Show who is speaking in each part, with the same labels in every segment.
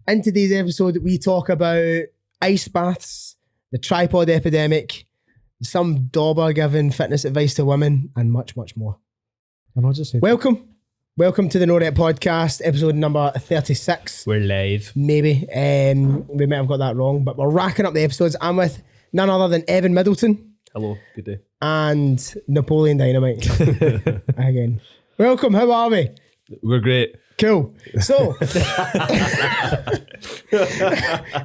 Speaker 1: In today's episode, we talk about ice baths, the tripod epidemic, some dauber giving fitness advice to women, and much, much more.
Speaker 2: And I'll just say,
Speaker 1: Welcome to the No Rep Podcast, episode number 36.
Speaker 3: We're live.
Speaker 1: Maybe. We might have got that wrong, but we're racking up the episodes. I'm with none other than Evan Middleton.
Speaker 3: Hello, good day.
Speaker 1: And Napoleon Dynamite. Again. Welcome, how are we?
Speaker 3: We're great.
Speaker 1: Cool. So,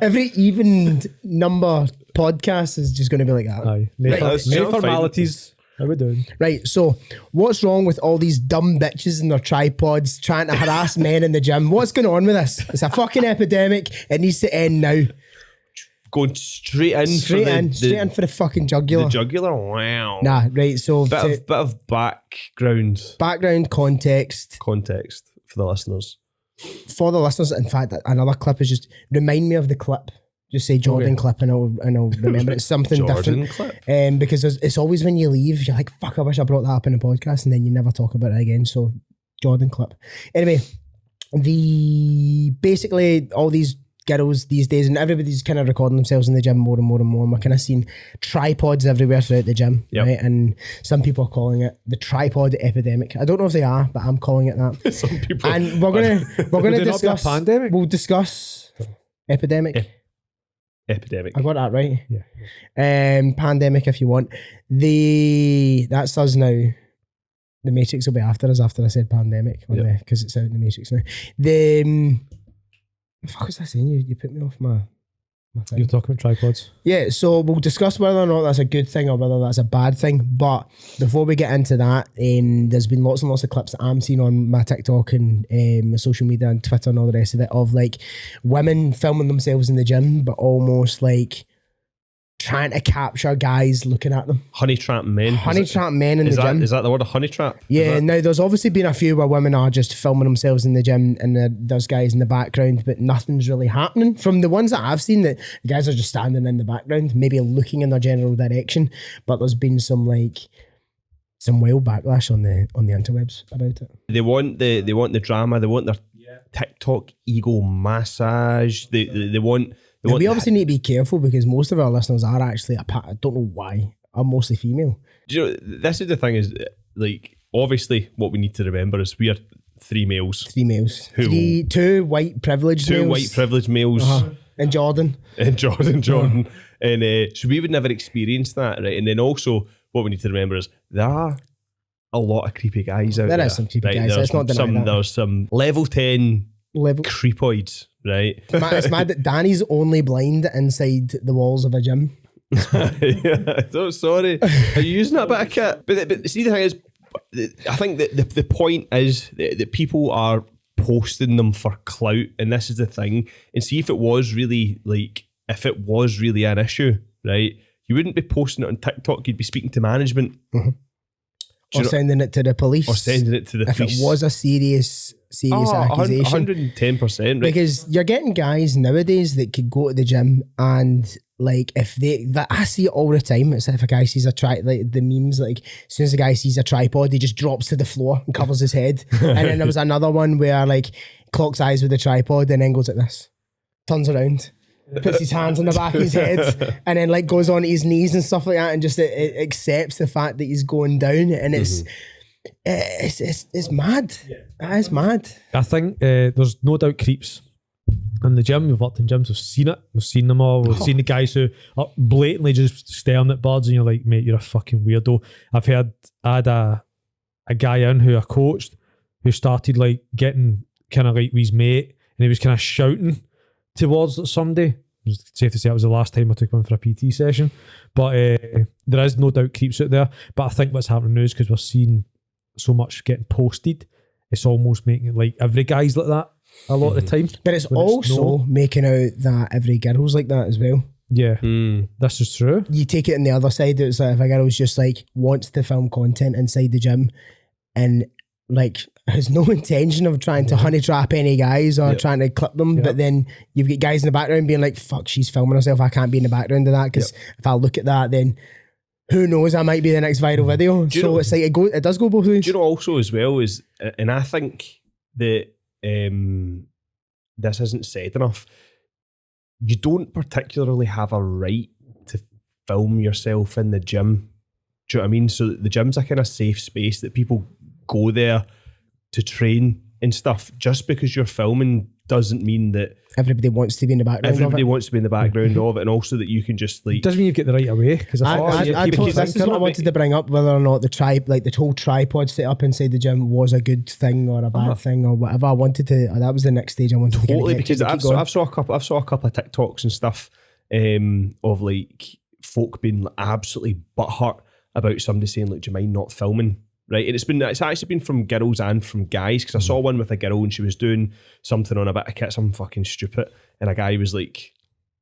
Speaker 1: every even number podcast is just going to be like that.
Speaker 2: aye, no formalities. How we doing?
Speaker 1: Right, so what's wrong with all these dumb bitches and their tripods trying to harass men in the gym? What's going on with this? It's a fucking epidemic. It needs to end now.
Speaker 3: Going straight in
Speaker 1: Straight in for the fucking jugular.
Speaker 3: The jugular? Wow.
Speaker 1: Nah, right, so
Speaker 3: Bit of background
Speaker 1: context
Speaker 3: context for the listeners.
Speaker 1: for the listeners. In fact, another clip is just remind me of the clip. Just say Jordan clip and I'll remember it's something
Speaker 3: Jordan
Speaker 1: different.
Speaker 3: clip.
Speaker 1: Because it's always when you leave, you're like, fuck, I wish I brought that up in the podcast, and then you never talk about it again. So Jordan clip. Anyway, basically all these girls these days, and everybody's kind of recording themselves in the gym more and more and more, and we're kind of seeing tripods everywhere throughout the gym.
Speaker 3: Yep.
Speaker 1: Right? And some people are calling it the tripod epidemic. I don't know if they are, but I'm calling it that.
Speaker 3: Some people.
Speaker 1: And we're gonna
Speaker 2: Would it not be a
Speaker 1: discuss
Speaker 2: pandemic?
Speaker 1: We'll discuss epidemic.
Speaker 3: Epidemic.
Speaker 1: I got that right.
Speaker 2: Yeah.
Speaker 1: Pandemic, if you want. That's us now. The Matrix will be after us after I said pandemic, because it's out in the Matrix now. The fuck was I saying? You put me off my thing.
Speaker 2: You're talking about tripods.
Speaker 1: Yeah, so we'll discuss whether or not that's a good thing or whether that's a bad thing. But before we get into that, there's been lots and lots of clips that I'm seeing on my TikTok and my social media and Twitter and all the rest of it of like women filming themselves in the gym, but almost like trying to capture guys looking at them.
Speaker 3: Honey trap men.
Speaker 1: Honey trap men in the gym.
Speaker 3: Is that the word, a honey trap?
Speaker 1: Yeah, now there's obviously been a few where women are just filming themselves in the gym and there's guys in the background, but nothing's really happening. From the ones that I've seen, that the guys are just standing in the background, maybe looking in their general direction, but there's been some wild backlash on the interwebs about it.
Speaker 3: They want the drama. They want their TikTok ego massage. They want.
Speaker 1: We obviously need to be careful because most of our listeners are actually, I don't know why, are mostly female.
Speaker 3: Do you know, this is the thing is, like, obviously what we need to remember is we are three males.
Speaker 1: Two white privileged males.
Speaker 3: Two white privileged males.
Speaker 1: And Jordan.
Speaker 3: And Jordan. And so we would never experience that, right? And then also what we need to remember is there are a lot of creepy guys out there.
Speaker 1: There is some creepy guys, let's not deny that.
Speaker 3: There's some level 10 creepoids, right?
Speaker 1: It's mad that Danny's only blind inside the walls of a gym.
Speaker 3: Yeah, so sorry. Are you using that bit of kit? But see, the thing is, I think that the point is that people are posting them for clout, and this is the thing. And see, if it was really an issue, right? You wouldn't be posting it on TikTok. You'd be speaking to management.
Speaker 1: Mm-hmm. Or sending it to the police.
Speaker 3: Or sending it to the police.
Speaker 1: If it was a serious accusation.
Speaker 3: 110%. Right?
Speaker 1: Because you're getting guys nowadays that could go to the gym and like I see it all the time. It's if a guy sees like the memes, like as soon as a guy sees a tripod, he just drops to the floor and covers his head. And then there was another one where like clocks eyes with the tripod and then goes like this, turns around, puts his hands on the back of his head, and then like goes on his knees and stuff like that, and just it accepts the fact that he's going down, and it's mad. That is mad.
Speaker 2: I think there's no doubt creeps in the gym. We've worked in gyms, we've seen it, we've seen them all. We've seen the guys who are blatantly just staring at birds, and you're like, mate, you're a fucking weirdo. I had a guy in who I coached who started like getting kind of like with his mate, and he was kind of shouting towards somebody. It's safe to say it was the last time I took one for a PT session, but there is no doubt creeps out there. But I think what's happening now is because we're seeing so much getting posted, it's almost making it like every guy's like that a lot of the time.
Speaker 1: But it's also making out that every girl's like that as well.
Speaker 2: Yeah, this is true.
Speaker 1: You take it on the other side, it's like if a girl's just like wants to film content inside the gym and like has no intention of trying to honey trap any guys or trying to clip them, but then you've got guys in the background being like, fuck, she's filming herself, I can't be in the background of that because if I look at that, then who knows, I might be the next viral video. So it's like it does go both ways.
Speaker 3: Do you know also as well is, and I think that the this isn't said enough. You don't particularly have a right to film yourself in the gym. Do you know what I mean? So the gym's a kind of safe space that people go there to train and stuff. Just because you're filming doesn't mean that
Speaker 1: everybody wants to be in the background.
Speaker 3: Everybody wants to be in the background of it, and also that you can just like.
Speaker 2: Doesn't mean you get the right away. Because
Speaker 1: this is what I wanted to bring up, whether or not the whole tripod set up inside the gym was a good thing or a bad thing or whatever. I wanted to. That was the next stage I wanted
Speaker 3: totally
Speaker 1: to get to.
Speaker 3: Because I've saw a couple of TikToks and stuff of like folk being absolutely butthurt about somebody saying, "Look, do you mind not filming?" Right, and it's actually been from girls and from guys, because I saw one with a girl and she was doing something on a bit of kit, something fucking stupid, and a guy was like,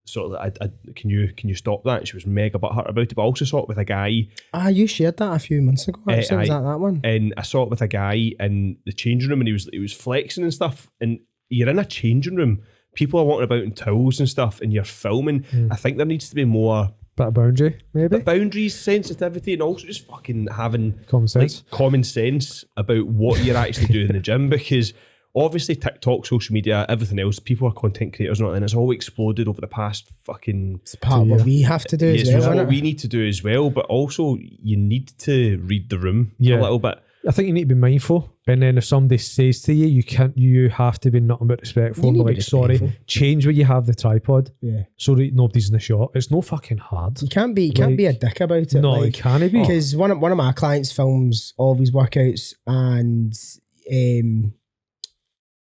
Speaker 3: sort of, can you stop that? And she was mega butthurt about it. But I also saw it with a guy.
Speaker 1: You shared that a few months ago. Was that one?
Speaker 3: And I saw it with a guy in the changing room, and he was flexing and stuff. And you're in a changing room, people are walking about in towels and stuff, and you're filming. I think there needs to be more.
Speaker 2: Bit of boundary, maybe.
Speaker 3: Boundaries, sensitivity, and also just fucking having
Speaker 2: common
Speaker 3: sense about what you're actually doing in the gym, because obviously TikTok, social media, everything else, people are content creators and it's all exploded over the past fucking.
Speaker 1: It's part of what we have to do as well.
Speaker 3: It's what we need to do as well, but also you need to read the room a little bit.
Speaker 2: I think you need to be mindful, and then if somebody says to you, you have to be nothing but respectful. And be like, sorry, change where you have the tripod, so that nobody's in the shot. It's no fucking hard.
Speaker 1: You can't be a dick about it.
Speaker 2: No, you can't be.
Speaker 1: Because one of my clients films all of his workouts, and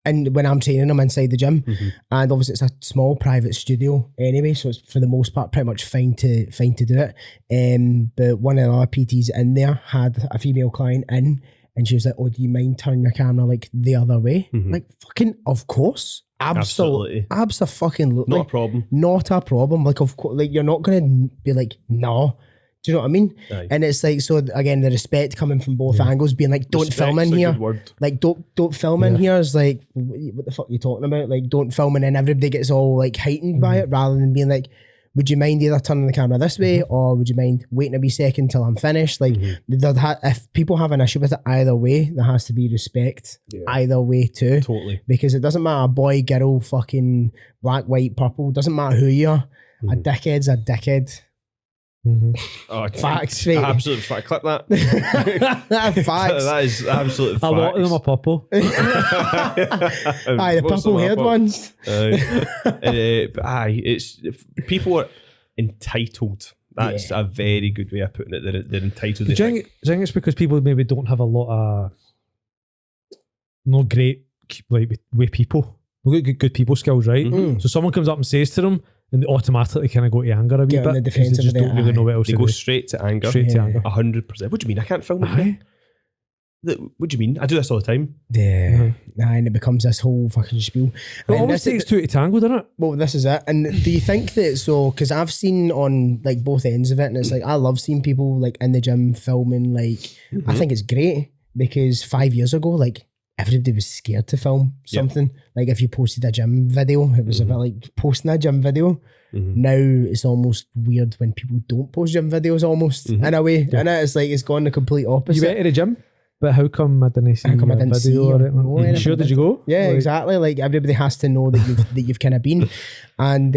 Speaker 1: when I'm training them inside the gym, and obviously it's a small private studio anyway, so it's for the most part pretty much fine to do it. But one of the other PTs in there had a female client in, and she was like, "Oh, do you mind turning your camera like the other way?" Like, fucking, of course, absolutely, absolutely,
Speaker 3: not a problem,
Speaker 1: not a problem. Like, of course, like you're not gonna be like, no. Do you know what I mean?
Speaker 3: Aye.
Speaker 1: And it's like, so again, the respect coming from both angles, being like, don't film in here. Like, don't film in here is like, what the fuck are you talking about? Like, don't film, and then everybody gets all like heightened by it, rather than being like, would you mind either turning the camera this way, or would you mind waiting a wee second till I'm finished? Like, if people have an issue with it either way, there has to be respect either way too.
Speaker 3: Totally.
Speaker 1: Because it doesn't matter boy, girl, fucking black, white, purple, doesn't matter who you are. A dickhead's a dickhead.
Speaker 3: Oh,
Speaker 1: facts, right?
Speaker 3: Absolute fact. Clip that.
Speaker 1: Facts.
Speaker 3: That is absolute facts.
Speaker 2: A lot of them are purple.
Speaker 1: Aye, the purple haired ones.
Speaker 3: But aye, it's people are entitled. That's a very good way of putting it. They're entitled.
Speaker 2: Do you think it's because people maybe don't have a lot of not great like with people? They've got good people skills, right? So someone comes up and says to them, and they automatically kind of go to anger a wee bit.
Speaker 1: The
Speaker 2: They just don't really know what else
Speaker 3: They
Speaker 2: to
Speaker 3: go
Speaker 2: do.
Speaker 3: straight to anger.
Speaker 2: Straight to anger.
Speaker 3: 100%. What do you mean? I can't film it. What do you mean? I do this all the time.
Speaker 1: Yeah. And it becomes this whole fucking spiel.
Speaker 2: It always takes two to tango, doesn't it?
Speaker 1: Well, this is it. And do you think that, so, because I've seen on like both ends of it, and it's like, I love seeing people like in the gym filming, like, I think it's great, because 5 years ago, like, everybody was scared to film something. Like, if you posted a gym video, it was a bit like posting a gym video. Now it's almost weird when people don't post gym videos, almost in a way. And it's like, it's gone the complete opposite.
Speaker 2: You went to the gym, but how come I didn't see a video or anything? Sure, did you go?
Speaker 1: Yeah, exactly. Like, everybody has to know that you've kind of been. And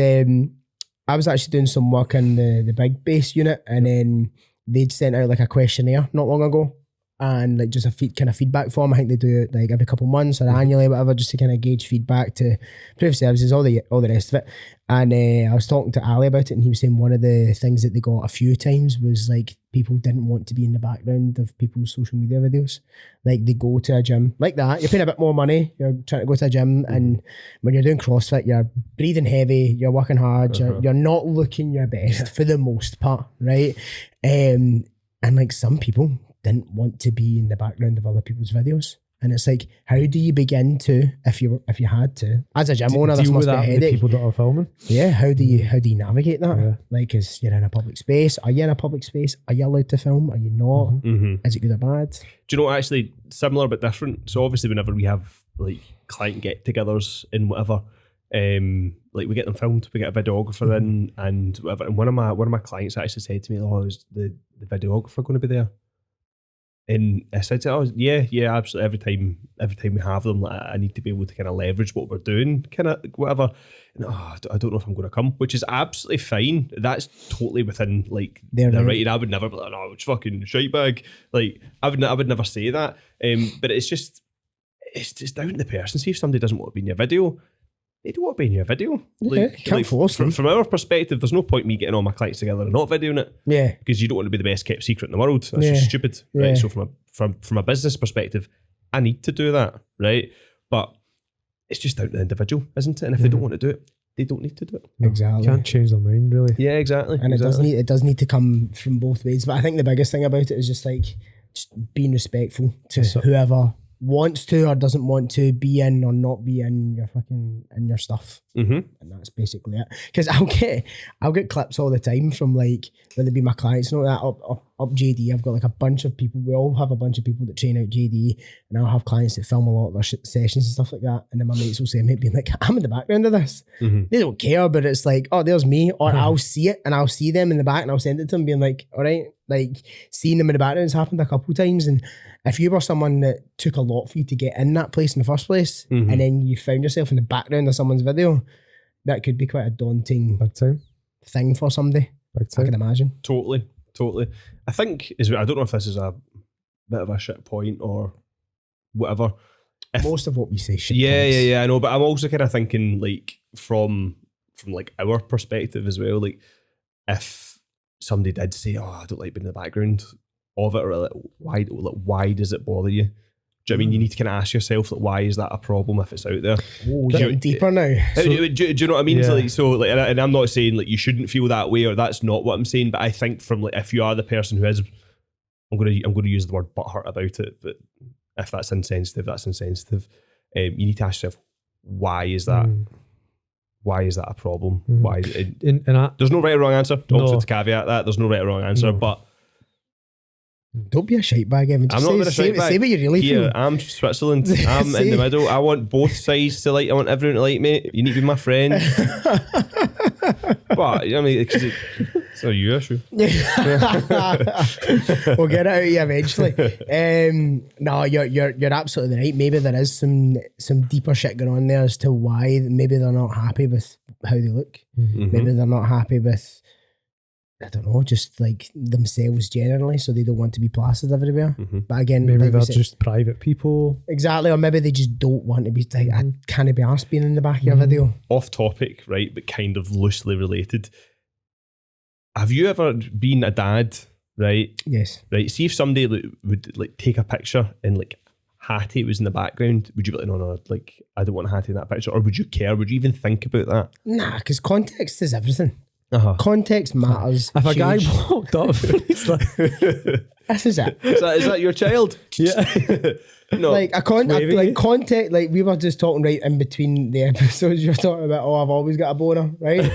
Speaker 1: I was actually doing some work in the big base unit, and then they'd sent out like a questionnaire not long ago, and like just a kind of feedback form. I think they do it like every couple of months or annually, whatever, just to kind of gauge feedback to improve services, all the rest of it. And I was talking to Ali about it, and he was saying one of the things that they got a few times was like people didn't want to be in the background of people's social media videos. Like, they go to a gym like that, you're paying a bit more money, you're trying to go to a gym, and when you're doing CrossFit, you're breathing heavy, you're working hard, you're not looking your best for the most part, right? And like, some people didn't want to be in the background of other people's videos, and it's like, how do you begin to, if you had to, as a gym owner, this must be a headache.
Speaker 2: People that are filming.
Speaker 1: Yeah, how do you navigate that? Yeah. Like, is you're in a public space? Are you in a public space? Are you allowed to film? Are you not? Is it good or bad?
Speaker 3: Do you know, actually similar but different? So obviously, whenever we have like client get-togethers and whatever, like we get them filmed, we get a videographer in and whatever. And one of my clients actually said to me, "Oh, is the videographer going to be there?" And I said, "Oh yeah, absolutely. Every time we have them, like, I need to be able to kind of leverage what we're doing, kind of whatever." And, I don't know if I'm going to come, which is absolutely fine. That's totally within like
Speaker 1: They're
Speaker 3: the
Speaker 1: right.
Speaker 3: right. And I would never be like, "No, it's fucking shite bag." Like I would never say that. But it's just down to the person. See if somebody doesn't want to be in your video. They don't want to be in your video.
Speaker 1: Yeah, can't force them.
Speaker 3: From our perspective, there's no point me getting all my clients together and not videoing it.
Speaker 1: Yeah.
Speaker 3: Because you don't want to be the best kept secret in the world. That's
Speaker 1: Yeah.
Speaker 3: just stupid, right?
Speaker 1: Yeah.
Speaker 3: So from a business perspective, I need to do that, right? But it's just down to the individual, isn't it? And if they don't want to do it, they don't need to do it.
Speaker 1: Exactly.
Speaker 2: Can't change their mind, really.
Speaker 3: Yeah, exactly.
Speaker 1: And
Speaker 3: exactly.
Speaker 1: it does need to come from both ways. But I think the biggest thing about it is just being respectful to whoever wants to or doesn't want to be in or not be in your stuff.
Speaker 3: Mm-hmm.
Speaker 1: And that's basically it. Because I'll get clips all the time from like whether it be my clients and all that up JD. I've got like a bunch of people. We all have a bunch of people that train out JD, and I'll have clients that film a lot of their sessions and stuff like that. And then my mates will say, "Mate, being like, I'm in the background of this."
Speaker 3: Mm-hmm.
Speaker 1: They don't care, but it's like, oh, there's me, or I'll see it and I'll see them in the back and I'll send it to them, being like, all right, like seeing them in the background has happened a couple of times. And if you were someone that took a lot for you to get in that place in the first place,
Speaker 3: Mm-hmm.
Speaker 1: and then you found yourself in the background of someone's video, that could be quite a daunting
Speaker 2: Big time.
Speaker 1: thing for somebody.
Speaker 2: Big
Speaker 1: I can
Speaker 2: time.
Speaker 1: imagine.
Speaker 3: Totally. I think I don't know if this is a bit of a shit point or whatever.
Speaker 1: Most of what we say shit.
Speaker 3: Yeah, I know, but I'm also kind of thinking like from like our perspective as well. Like if somebody did say, "Oh, I don't like being in the background of it," or like, why does it bother you? Do you know what I mean? You need to kind of ask yourself, like, why is that a problem if it's out there?
Speaker 1: Oh, getting deeper now.
Speaker 3: Do you know what I mean?
Speaker 2: Yeah.
Speaker 3: And I'm not saying like you shouldn't feel that way, or that's not what I'm saying. But I think from like if you are the person who is, I'm going to use the word butthurt about it. But if that's insensitive, that's insensitive. You need to ask yourself, why is that? Why is that a problem? Why?
Speaker 2: And
Speaker 3: There's no right or wrong answer. Also
Speaker 2: No.
Speaker 3: to caveat that, there's no right or wrong answer.
Speaker 2: No.
Speaker 3: But
Speaker 1: Don't be a shite bag, Evan. Just
Speaker 3: I'm not going to
Speaker 1: say what you really
Speaker 3: Here,
Speaker 1: feel.
Speaker 3: I'm Switzerland. I'm in
Speaker 1: See?
Speaker 3: the middle. I want both sides to like. I want everyone to like me. You need to be my friend. But I mean, it's not your issue.
Speaker 1: We'll get it out of you eventually. No, you're absolutely right. Maybe there is some deeper shit going on there as to why maybe they're not happy with how they look.
Speaker 3: Mm-hmm.
Speaker 1: Maybe they're not happy with, I don't know, just like themselves generally, so they don't want to be plastered everywhere.
Speaker 3: Mm-hmm.
Speaker 1: But again,
Speaker 2: maybe
Speaker 1: like we
Speaker 2: they're
Speaker 1: said-
Speaker 2: just private people.
Speaker 1: exactly, or maybe they just don't want to be. Like, I can't be asked being in the back of your video.
Speaker 3: Off topic, right, but kind of loosely related. Have you ever been a dad, right?
Speaker 1: Yes.
Speaker 3: Right. See if somebody would like take a picture and like Hattie was in the background. Would you be like, no, like I don't want Hattie in that picture, or would you care? Would you even think about that?
Speaker 1: Nah, because context is everything.
Speaker 3: Uh-huh.
Speaker 1: Context matters.
Speaker 2: If a guy
Speaker 1: huge.
Speaker 2: walked up, he's like,
Speaker 1: This is it.
Speaker 3: Is that your child?
Speaker 2: yeah.
Speaker 3: No.
Speaker 1: Like
Speaker 2: Waving
Speaker 1: like
Speaker 2: you.
Speaker 1: context, like we were just talking right in between the episodes. You're talking about, oh, I've always got a boner, right?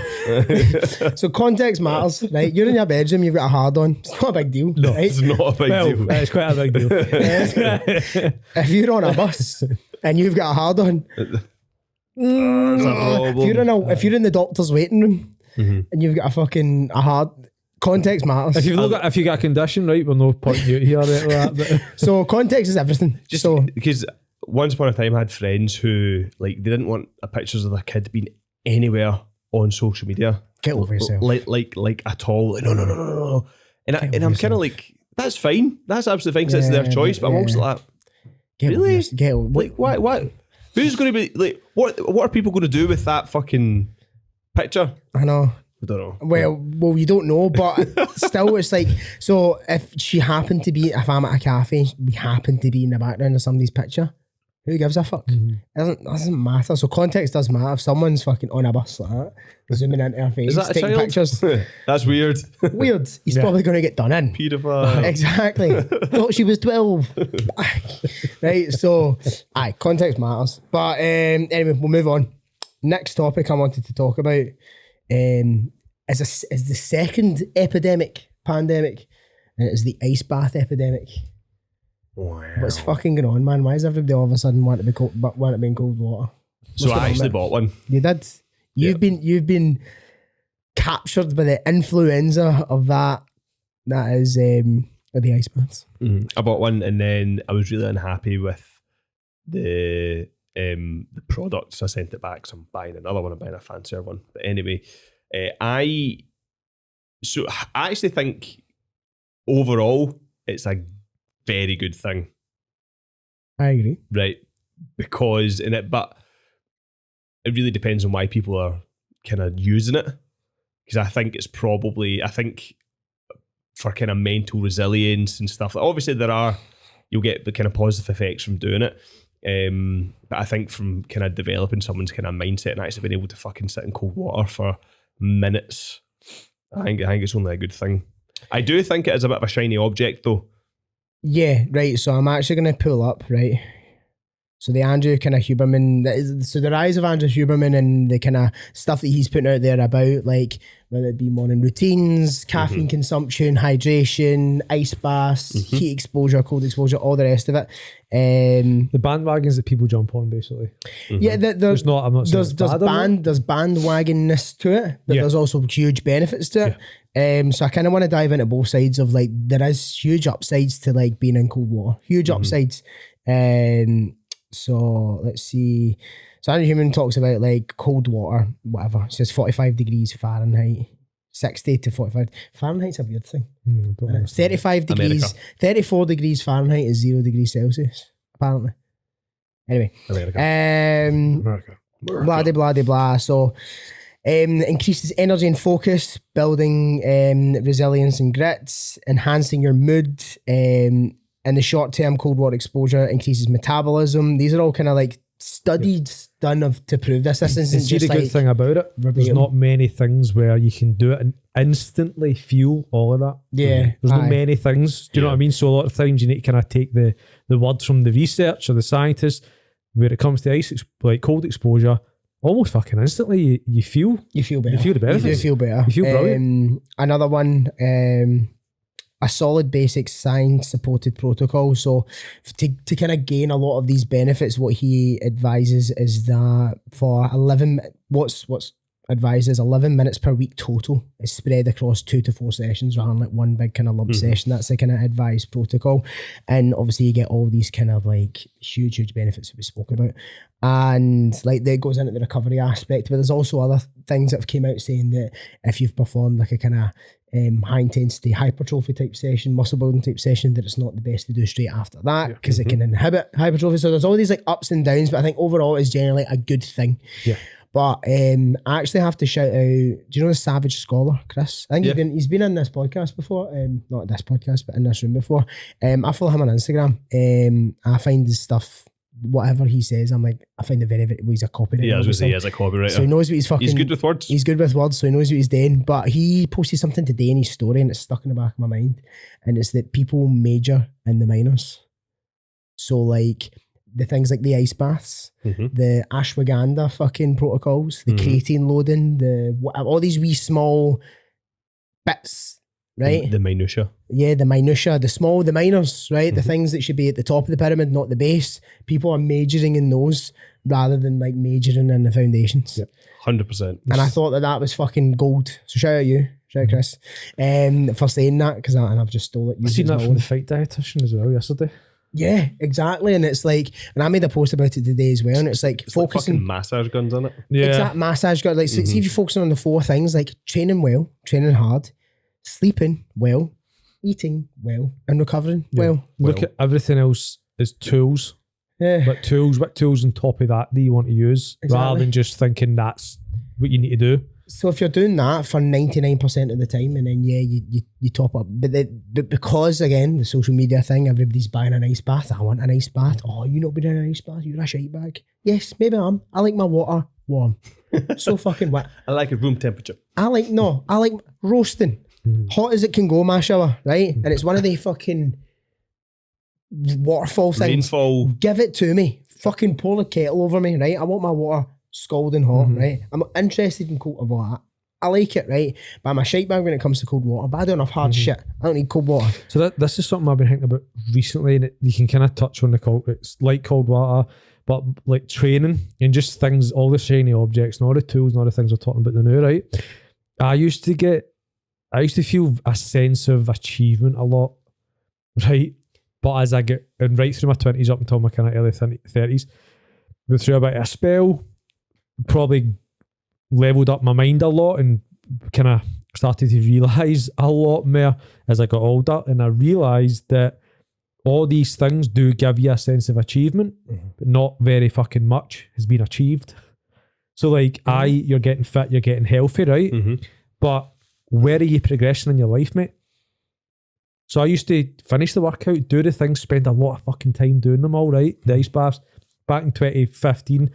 Speaker 1: So context matters, right? You're in your bedroom, you've got a hard on. It's not a big deal,
Speaker 2: No,
Speaker 1: right?
Speaker 3: It's not a big
Speaker 2: Well,
Speaker 3: deal.
Speaker 2: it's quite a big deal.
Speaker 1: If you're on a bus and you've got a hard on,
Speaker 3: It's a problem.
Speaker 1: if you're in the doctor's waiting room and you've got a hard, context matters.
Speaker 2: If you got a condition, right, we're no pointing you out here or anything like that.
Speaker 1: So context is everything. So
Speaker 3: Because once upon a time I had friends who like they didn't want pictures of their kid being anywhere on social media.
Speaker 1: get over yourself.
Speaker 3: Like at all. Like, no. And I'm kind of like, that's fine. That's absolutely fine because it's their
Speaker 1: Yeah,
Speaker 3: choice. But I'm
Speaker 1: yeah.
Speaker 3: also like,
Speaker 1: Get over
Speaker 3: really?
Speaker 1: yourself. Get over,
Speaker 3: like why? Who's going to be like? What are people going to do with that fucking picture?
Speaker 1: I know.
Speaker 3: I don't know.
Speaker 1: Well, you don't know, but still, it's like, so if if I'm at a cafe, we happen to be in the background of somebody's picture, who gives a fuck? It doesn't matter. So context does matter. If someone's fucking on a bus like that, zooming into her face,
Speaker 3: Is that a
Speaker 1: taking
Speaker 3: child?
Speaker 1: pictures,
Speaker 3: That's weird.
Speaker 1: weird. He's
Speaker 2: Yeah.
Speaker 1: probably going to get done in.
Speaker 3: Pedophile.
Speaker 1: Exactly. Thought she was 12. Right, so, context matters. But anyway, we'll move on. Next topic I wanted to talk about is the second pandemic, and it is the ice bath epidemic.
Speaker 3: Wow.
Speaker 1: What's fucking going on, man? Why is everybody all of a sudden want to be in cold water?
Speaker 3: So
Speaker 1: What's going
Speaker 3: I
Speaker 1: on,
Speaker 3: actually
Speaker 1: mate?
Speaker 3: bought one.
Speaker 1: You did. You've been captured by the influenza of that. That is Or the ice baths.
Speaker 3: I bought one, and then I was really unhappy with the product, so I sent it back. So I'm buying another one. I'm buying a fancier one. But anyway, I actually think overall it's a very good thing,
Speaker 1: I agree.
Speaker 3: right? Because but it really depends on why people are kind of using it. Because I think for kind of mental resilience and stuff, like obviously you'll get the kind of positive effects from doing it. But I think from kind of developing someone's kind of mindset and actually being able to fucking sit in cold water for minutes, I think it's only a good thing. I do think it is a bit of a shiny object though.
Speaker 1: Yeah, right. So I'm actually going to pull up, right? So the Andrew kind of Huberman, so the rise of Andrew Huberman and the kind of stuff that he's putting out there about, like, whether it be morning routines, caffeine consumption, hydration, ice baths, heat exposure, cold exposure, all the rest of it.
Speaker 2: The bandwagons that people jump on, basically.
Speaker 1: Yeah,
Speaker 2: I'm not saying
Speaker 1: there's bandwagonness to it, but there's also huge benefits to it. So I kind of want to dive into both sides of, like, there is huge upsides to, like, being in cold water. Huge upsides. So let's see. So Andrew Human talks about, like, cold water, whatever. It says 45 degrees Fahrenheit, 60 to 45. Fahrenheit's a weird thing. 35 degrees, America. 34 degrees Fahrenheit is 0 degrees Celsius, apparently. Anyway.
Speaker 3: America.
Speaker 1: Blah, de, blah, de, blah. So increases energy and focus, building resilience and grit, enhancing your mood. In the short term, cold water exposure increases metabolism. These are all kind of like studies done to prove this. This isn't
Speaker 2: see
Speaker 1: just
Speaker 2: the good thing about it. There's not many things where you can do it and instantly feel all of that.
Speaker 1: Yeah.
Speaker 2: There's not many things. Do you know what I mean? So a lot of times you need to kind of take the words from the research or the scientists. Where it comes to like cold exposure, almost fucking instantly you feel
Speaker 1: better. You feel the benefits.
Speaker 2: You do feel better. You feel brilliant.
Speaker 1: Another one, a solid basic science supported protocol. So to kind of gain a lot of these benefits, what he advises is that for 11, what's advised is 11 minutes per week total is spread across 2 to 4 sessions rather than like one big kind of lump session. That's the kind of advised protocol. And obviously you get all these kind of like huge benefits that we spoke about. And like that goes into the recovery aspect, but there's also other things that have came out saying that if you've performed like a kind of high intensity hypertrophy type session, muscle building type session, that it's not the best to do straight after that because it can inhibit hypertrophy. So there's all these like ups and downs, but I think overall it's generally a good thing.
Speaker 2: Yeah.
Speaker 1: But I actually have to shout out, do you know the Savage Scholar, Chris? I think he's been on this podcast before, not this podcast, but in this room before. I follow him on Instagram. I find his stuff, whatever he says, I'm like, I find it very, well, he's a copywriter.
Speaker 3: Yeah, I was going to say, he is a copywriter.
Speaker 1: So he knows what he's fucking...
Speaker 3: He's good with words.
Speaker 1: He's good with words, so he knows what he's doing. But he posted something today in his story and it's stuck in the back of my mind. And it's that people major in the minors. So like... the things like the ice baths, the ashwagandha fucking protocols, the creatine loading, all these wee small bits, right?
Speaker 3: The minutia.
Speaker 1: Yeah, the minutia, the minors, right? The things that should be at the top of the pyramid, not the base. People are majoring in those rather than like majoring in the foundations.
Speaker 3: Yep. 100%.
Speaker 1: And I thought that was fucking gold. So shout out you. Shout out Chris. For saying that, because I've just stole it.
Speaker 2: I seen that from the fight dietitian as well yesterday.
Speaker 1: Yeah, exactly. And it's like, and I made a post about it today as well. And it's like focusing.
Speaker 3: Like fucking massage guns on it.
Speaker 2: Yeah.
Speaker 1: Exact massage gun. Like, see if you're focusing on the 4 things, like training well, training hard, sleeping well, eating well, and recovering well.
Speaker 2: Look at everything else as tools.
Speaker 1: Yeah.
Speaker 2: What tools on top of that do you want to use rather than just thinking that's what you need to do?
Speaker 1: So if you're doing that for 99% of the time and then you top up, but because again the social media thing, everybody's buying an ice bath. I want an ice bath. Oh, you not been in an ice bath? You're a shite bag. Yes, maybe I am. I like my water warm. So fucking wet.
Speaker 3: I like it room temperature.
Speaker 1: I like roasting. Hot as it can go, my shower, right? And it's one of the fucking waterfall things.
Speaker 3: Rainfall.
Speaker 1: Give it to me. Fucking pour the kettle over me, right? I want my water scalding hot, right? I'm interested in cold water. I like it, right? But I'm a shite bag when it comes to cold water. But I don't have hard shit. I don't need cold water.
Speaker 2: So this is something I've been thinking about recently, and you can kind of touch on it's like cold water, but like training and just things, all the shiny objects and all the tools and all the things we're talking about now, right? I used to feel a sense of achievement a lot right? But as I get and right through my 20s up until my kind of early 30s, went through a bit of a spell, probably leveled up my mind a lot and kind of started to realise a lot more as I got older. And I realised that all these things do give you a sense of achievement, but not very fucking much has been achieved. So like, you're getting fit, you're getting healthy, right? But where are you progressing in your life, mate? So I used to finish the workout, do the things, spend a lot of fucking time doing them all, right? The ice baths. Back in 2015,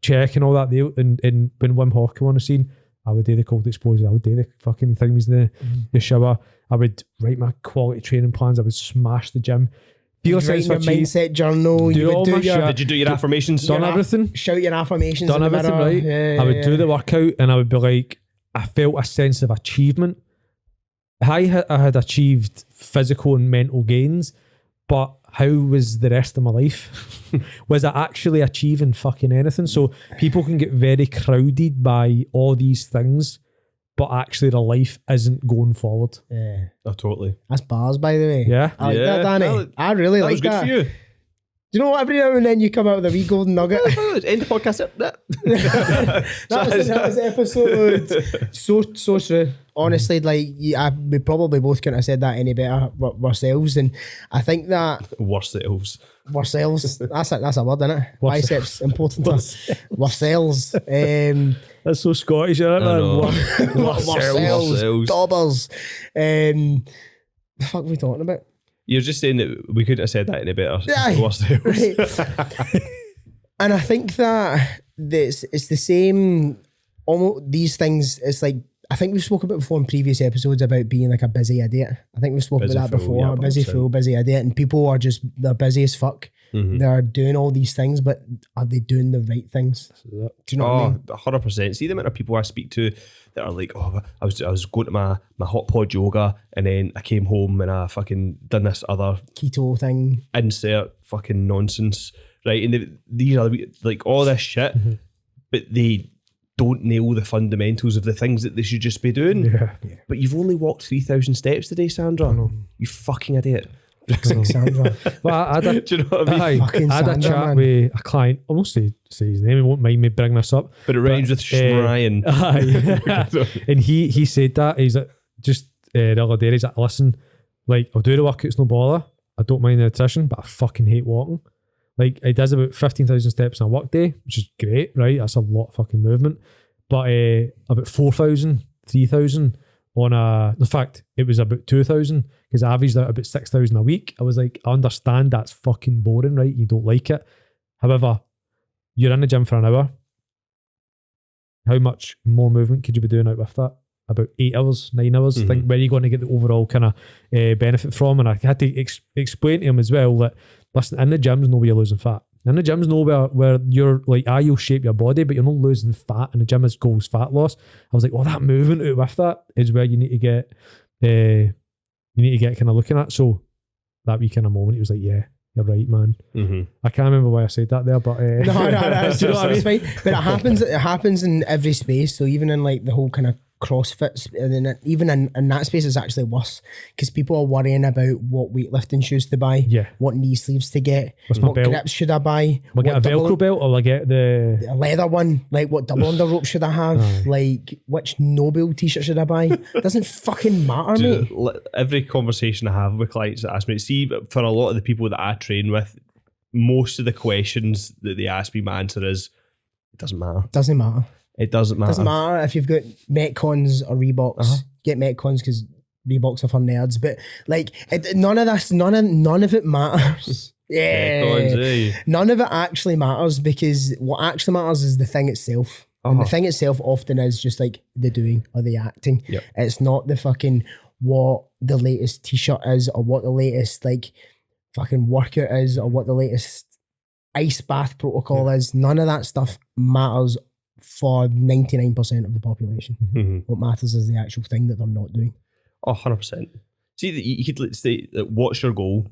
Speaker 2: checking all that there, and when Wim Hof came on the scene, I would do the cold exposure, I would do the fucking things in the shower, I would write my quality training plans, I would smash the gym. Feel a sense of achievement.
Speaker 1: Mindset journal.
Speaker 2: Do
Speaker 1: You
Speaker 2: all
Speaker 1: would
Speaker 2: my
Speaker 1: do your,
Speaker 2: shit.
Speaker 3: Did you do your affirmations?
Speaker 2: Done everything.
Speaker 1: shout your affirmations.
Speaker 2: Done
Speaker 1: in the
Speaker 2: everything,
Speaker 1: mirror.
Speaker 2: right?
Speaker 1: Yeah,
Speaker 2: I would do the workout and I would be like, I felt a sense of achievement. I had achieved physical and mental gains, but how was the rest of my life? Was I actually achieving fucking anything? So people can get very crowded by all these things, but actually their life isn't going forward.
Speaker 1: Yeah.
Speaker 3: Oh, totally.
Speaker 1: That's bars, by the way.
Speaker 2: Yeah.
Speaker 1: I like that, Danny. I really
Speaker 3: That
Speaker 1: like
Speaker 3: was good
Speaker 1: that.
Speaker 3: for you.
Speaker 1: Do you know what? Every now and then you come out with a wee golden nugget.
Speaker 3: End the podcast.
Speaker 1: that was episode. So true. Honestly, like we probably both couldn't have said that any better ourselves, and I think that
Speaker 3: Ourselves.
Speaker 1: that's a word, isn't it? Biceps important to us. Ourselves.
Speaker 2: That's so Scottish, isn't it,
Speaker 3: know.
Speaker 2: man?
Speaker 1: Ourselves.
Speaker 3: Ourselves.
Speaker 1: Dobbers. The fuck are we talking about?
Speaker 3: You're just saying that we couldn't have said that any better.
Speaker 1: Yeah,
Speaker 3: Ourselves.
Speaker 1: right. And I think that it's the same. Almost these things. It's like I think we've spoken about before in previous episodes about being like a busy idiot. I think we've spoken
Speaker 3: Busy
Speaker 1: about that
Speaker 3: fool,
Speaker 1: before.
Speaker 3: yeah,
Speaker 1: A busy
Speaker 3: 100%.
Speaker 1: fool, busy idiot, and people are they're busy as fuck. They're doing all these things, but are they doing the right things? Do you know what I mean?
Speaker 3: 100%. See the amount of people I speak to that are like, oh, I was going to my hot pod yoga and then I came home and I fucking done this other
Speaker 1: Keto thing.
Speaker 3: insert fucking nonsense, right? And these are like all this shit, but they don't nail the fundamentals of the things that they should just be doing.
Speaker 2: Yeah.
Speaker 3: But you've only walked 3,000 steps today, Sandra. You fucking idiot.
Speaker 1: Sandra.
Speaker 2: Well, I had a,
Speaker 3: Do you know what I mean?
Speaker 2: aye,
Speaker 1: Fucking
Speaker 2: I had a
Speaker 1: Sandra,
Speaker 2: chat
Speaker 1: man.
Speaker 2: with a client. I won't say his name. He won't mind me bringing this up.
Speaker 3: But it rhymes with Shrine.
Speaker 2: Aye. And he said that. He's like, just the other day, he's like, listen, like, I'll do the workouts, no bother. I don't mind the nutrition, but I fucking hate walking. Like, he does about 15,000 steps in a work day, which is great, right? That's a lot of fucking movement. But about 4,000, 3,000 on in fact, it was about 2,000 because I averaged out about 6,000 a week. I was like, I understand that's fucking boring, right? You don't like it. However, you're in the gym for an hour. How much more movement could you be doing out with that? About 8 hours, 9 hours. Think where are you going to get the overall kind of benefit from? And I had to explain to him as well that, listen, in the gym's no way you're losing fat. In the gym's nowhere where you're like, you'll shape your body, but you're not losing fat. And the gym is goals fat loss. I was like, well, that movement out with that is where you need to get kind of looking at. So that wee kind of moment, he was like, yeah, you're right, man. I can't remember why I said that there, but
Speaker 1: No, it's
Speaker 2: do you know what I mean?
Speaker 1: fine. But it happens in every space. So even in like the whole kind of CrossFit, and then even in that space, it's actually worse because people are worrying about what weightlifting shoes to buy,
Speaker 2: Yeah.
Speaker 1: what knee sleeves to get,
Speaker 2: What's my
Speaker 1: what
Speaker 2: belt?
Speaker 1: grips should I buy,
Speaker 2: Will I get a
Speaker 1: what double-
Speaker 2: Velcro belt or will I get the...
Speaker 1: a leather one, like what double under rope should I have, like which Nobel t-shirt should I buy? Doesn't fucking matter, mate.
Speaker 3: Every conversation I have with clients that ask me, see, for a lot of the people that I train with, most of the questions that they ask me, my answer is, it doesn't matter.
Speaker 1: Doesn't matter.
Speaker 3: It doesn't matter.
Speaker 1: Doesn't matter if you've got Metcons or Reeboks. Get Metcons because Reeboks are for nerds. But like none of this, none of it matters. Yeah,
Speaker 3: Metcons, eh?
Speaker 1: none of it actually matters because what actually matters is the thing itself. And the thing itself often is just like the doing or the acting.
Speaker 3: Yep.
Speaker 1: It's not the fucking what the latest t-shirt is or what the latest like fucking workout is or what the latest ice bath protocol is. None of that stuff matters for 99% of the population. What matters is the actual thing that they're not doing.
Speaker 3: Oh, 100%. See, you could say, what's your goal,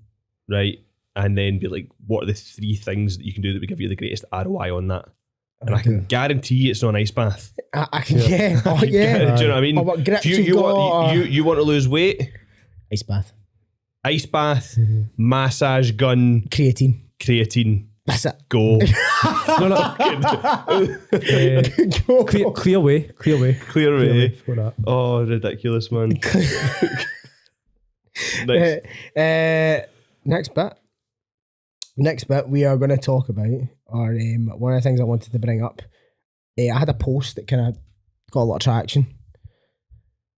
Speaker 3: right? And then be like, what are the 3 things that you can do that would give you the greatest ROI on that? And I can guarantee it's not an ice bath.
Speaker 1: I can, yeah. Oh, yeah.
Speaker 3: Do you know what I mean?
Speaker 1: Or what grips
Speaker 3: If
Speaker 1: you've got, or-
Speaker 3: you want to lose weight,
Speaker 1: Ice bath.
Speaker 3: ice bath, massage gun, creatine.
Speaker 1: That's it.
Speaker 3: Go.
Speaker 2: Clear way.
Speaker 3: Clear away.
Speaker 2: For that.
Speaker 3: Oh, ridiculous, man.
Speaker 1: Next bit, we are going to talk about, or one of the things I wanted to bring up. I had a post that kind of got a lot of traction.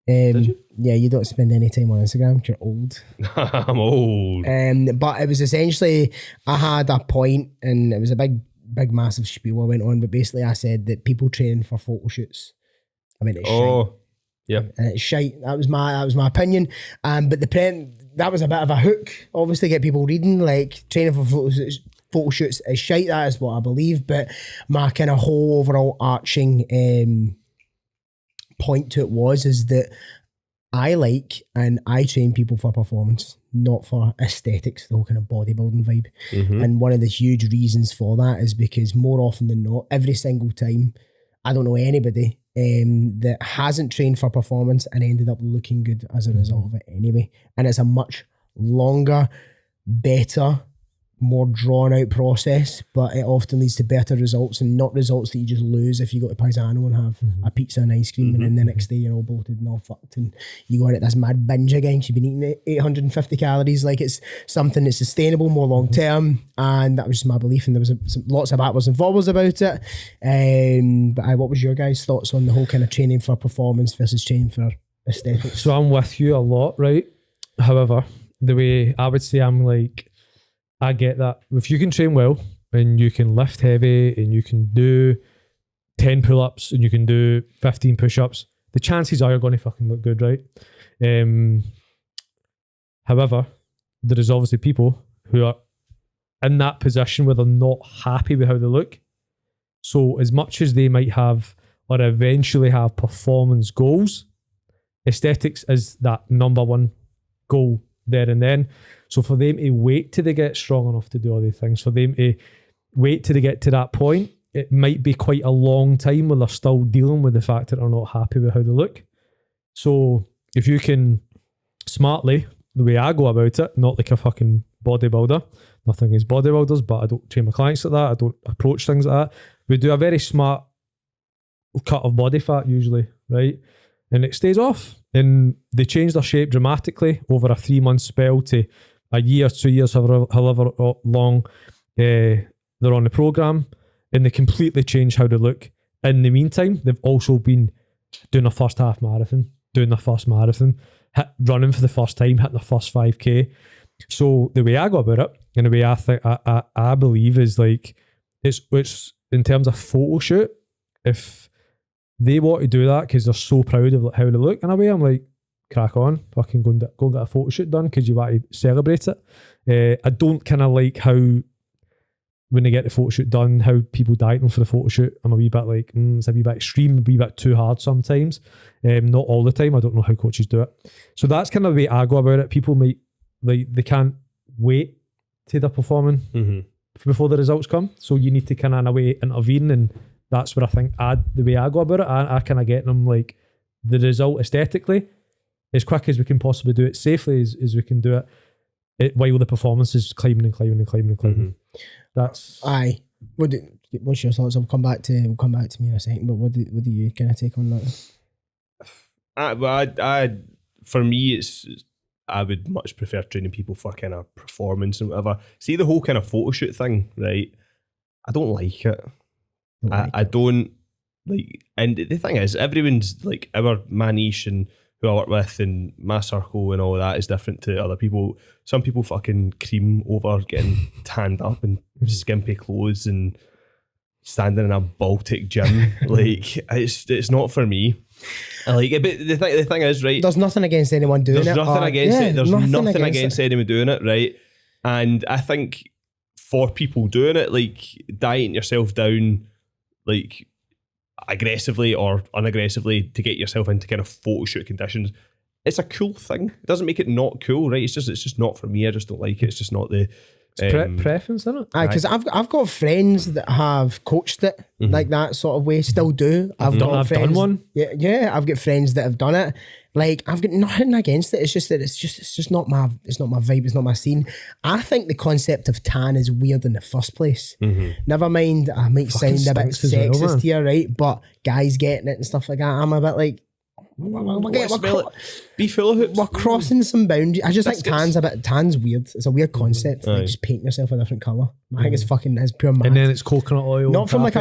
Speaker 3: Did you?
Speaker 1: Yeah, you don't spend any time on Instagram because you're old.
Speaker 3: I'm old.
Speaker 1: But it was essentially, I had a point, and it was a big, massive spiel I went on, but basically I said that people training for photo shoots, I mean, it's shite.
Speaker 3: Yeah.
Speaker 1: And it's shite. That was my opinion. But that was a bit of a hook, obviously, get people reading, like training for photo shoots is shite. That is what I believe. But my kind of whole overall arching point to it is that I like and I train people for performance, not for aesthetics, the whole kind of bodybuilding vibe. And one of the huge reasons for that is because more often than not, every single time, I don't know anybody that hasn't trained for performance and ended up looking good as a result of it anyway. And it's a much longer, better, more drawn out process, but it often leads to better results and not results that you just lose if you go to Paisano and have a pizza and ice cream and then the next day you're all bloated and all fucked and you go on at this mad binge again. You've been eating 850 calories. Like, it's something that's sustainable, more long term, and that was just my belief, and there was lots of backwards and forwards about it. But what was your guys' thoughts on the whole kind of training for performance versus training for aesthetics?
Speaker 2: So I'm with you a lot, right? However, the way I would say, I'm like, I get that. If you can train well and you can lift heavy and you can do 10 pull-ups and you can do 15 push-ups, the chances are you're going to fucking look good, right? However, there is obviously people who are in that position where they're not happy with how they look. So as much as they might have or eventually have performance goals, aesthetics is that number one goal there and then. So for them to wait till they get strong enough to do all these things, for them to wait till they get to that point, it might be quite a long time where they're still dealing with the fact that they're not happy with how they look. So if you can smartly, the way I go about it, not like a fucking bodybuilder, nothing against bodybuilders, but I don't train my clients like that, I don't approach things like that. We do a very smart cut of body fat usually, right? And it stays off. And they change their shape dramatically over a 3-month spell to a year, 2 years, however long they're on the program, and they completely change how they look. In the meantime, they've also been doing their first half marathon, doing their first marathon, running for the first time, hitting their first 5K. So the way I go about it, and the way I think I believe is like, it's in terms of photo shoot, if they want to do that because they're so proud of how they look, in a way, I'm like, crack on, fucking go and get a photo shoot done because you want to celebrate it. I don't kind of like how when they get the photo shoot done, how people diet them for the photo shoot. I'm a wee bit like, it's a wee bit extreme, a wee bit too hard sometimes. Not all the time. I don't know how coaches do it. So that's kind of the way I go about it. People might, like, they can't wait till they're performing before the results come. So you need to kind of, in a way, intervene, and that's where I think the way I go about it, I kind of get them like the result aesthetically as quick as we can possibly do it, safely as we can do it while the performance is climbing and climbing and climbing and climbing. That's
Speaker 1: aye. What's your thoughts? We'll come back to me in a second. But what do you kind of take on that?
Speaker 3: For me, I would much prefer training people for kind of performance and whatever. See the whole kind of photo shoot thing, right? I don't like it. I don't like, and the thing is, everyone's like, my niche and who I work with and my circle and all that is different to other people. Some people fucking cream over getting tanned up in skimpy clothes and standing in a Baltic gym. Like, it's not for me. I like it, but the thing is, right?
Speaker 1: There's nothing against anyone doing it.
Speaker 3: There's nothing against it. There's nothing against anyone doing it, right? And I think for people doing it, like dieting yourself down, like aggressively or unaggressively to get yourself into kind of photo shoot conditions, it's a cool thing. It doesn't make it not cool, right? It's just not for me. I just don't like it. It's just not the
Speaker 2: It's preference, isn't it?
Speaker 1: Because I've got friends that have coached it like that sort of way, still do. I've
Speaker 2: done one.
Speaker 1: Yeah, I've got friends that have done it. Like, I've got nothing against it. It's just that it's just not my vibe. It's not my scene. I think the concept of tan is weird in the first place. Never mind, I might sound a bit sexist here, right? But guys getting it and stuff like that, I'm a bit like,
Speaker 3: be full of hoops.
Speaker 1: We're crossing some boundaries. I just think tan's weird. It's a weird concept. Like, just paint yourself a different colour. I think it's pure mad.
Speaker 2: And then it's coconut oil.
Speaker 1: Not from like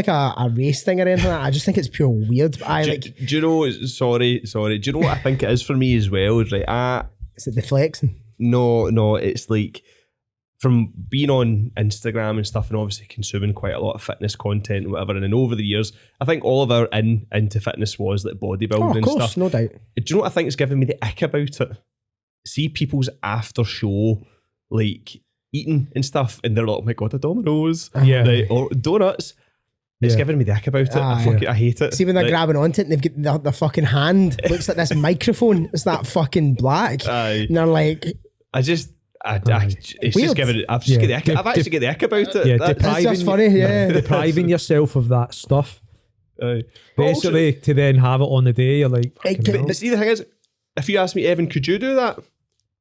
Speaker 1: a race thing or anything like that. I just think it's pure weird. But
Speaker 3: do you know? Sorry. Do you know what I think it is for me as well? Is like
Speaker 1: is it the flexing?
Speaker 3: No. It's like, from being on Instagram and stuff, and obviously consuming quite a lot of fitness content and whatever, and then over the years, I think all of our into fitness was like bodybuilding and stuff.
Speaker 1: No doubt.
Speaker 3: Do you know what I think is giving me the ick about it? See people's after show, like eating and stuff, and they're like, "Oh my god, a Domino's, or donuts." It's giving me the ick about it. I hate it.
Speaker 1: See, when they're grabbing onto it, and they've got their fucking hand looks like this microphone. It's that fucking black, and they're like,
Speaker 3: it's just giving it. I've actually got the ick about it.
Speaker 2: Yeah,
Speaker 1: that's funny. Yeah,
Speaker 2: depriving yourself of that stuff. Basically, to then have it on the day, you're like.
Speaker 3: But see, the thing is, if you ask me, Evan, could you do that?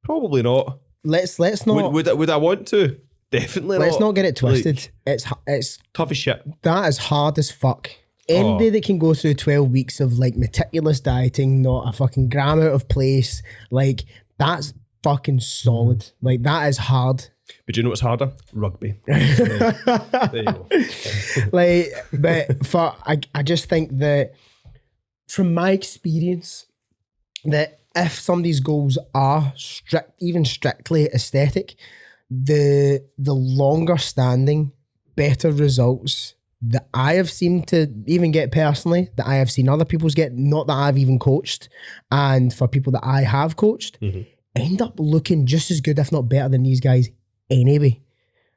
Speaker 3: Probably not.
Speaker 1: Let's not.
Speaker 3: Would I want to? Definitely.
Speaker 1: Let's not get it twisted. Like, it's
Speaker 3: tough as shit.
Speaker 1: That is hard as fuck. Anybody that can go through 12 weeks of like meticulous dieting, not a fucking gram out of place, like that's fucking solid. Like, that is hard.
Speaker 3: But do you know what's harder? Rugby. There you go.
Speaker 1: Like, but I just think that from my experience, that if somebody's goals are even strictly aesthetic, the longer standing, better results that I have seen to even get personally, that I have seen other people's get, not that I've even coached, and for people that I have coached, end up looking just as good, if not better than these guys anyway.